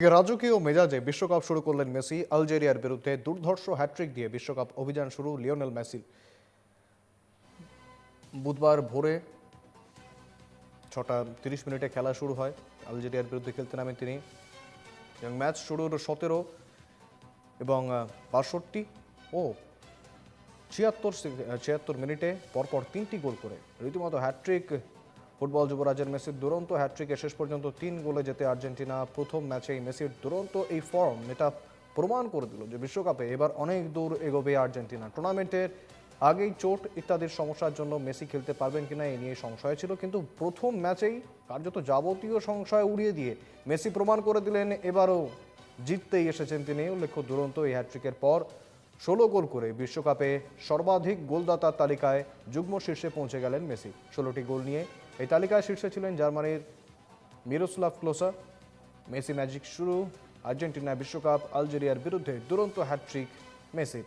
রাজকীয় মেজাজে বিশ্বকাপ শুরু করলেন মেসি। আলজেরিয়ার বিরুদ্ধে দুর্ধর্ষ হ্যাট্রিক দিয়ে বিশ্বকাপ অভিযান শুরু লিওনেল মেসির। বুধবার ভোরে 6:30 খেলা শুরু হয়। আলজেরিয়ার বিরুদ্ধে খেলতে নামেন তিনি এবং ম্যাচ শুরুর 17 এবং 62 ও 76 মিনিটে পরপর 3টি গোল করে রীতিমতো হ্যাট্রিক ফুটবল যুবরাজের মেসির দুরন্ত হ্যাট্রিকে শেষ পর্যন্ত 3 গোলে যেতে আর্জেন্টিনা। প্রথম ম্যাচেই মেসির দুরন্ত এই ফর্ম এটা প্রমাণ করে দিল যে বিশ্বকাপে এবার অনেক দূর এগোবে আর্জেন্টিনা। টুর্নামেন্টের আগেই চোট ইত্যাদির সমস্যার জন্য মেসি খেলতে পারবেন কিনা এই নিয়ে সংশয় ছিল, কিন্তু প্রথম ম্যাচেই কার্যত যাবতীয় সংশয় উড়িয়ে দিয়ে মেসি প্রমাণ করে দিলেন এবারও জিততেই এসেছেন তিনি। উল্লেখ্য, দুরন্ত এই হ্যাট্রিকের পর 16 গোল করে বিশ্বকাপে সর্বাধিক গোলদাতার তালিকায় যুগ্ম শীর্ষে পৌঁছে গেলেন মেসি। 16টি গোল নিয়ে এই তালিকায় শীর্ষে ছিলেন জার্মানির মিরোস্লাভ ক্লোসা। মেসি ম্যাজিক শুরু আর্জেন্টিনা বিশ্বকাপ। আলজেরিয়ার বিরুদ্ধে দুরন্ত হ্যাট্রিক মেসির।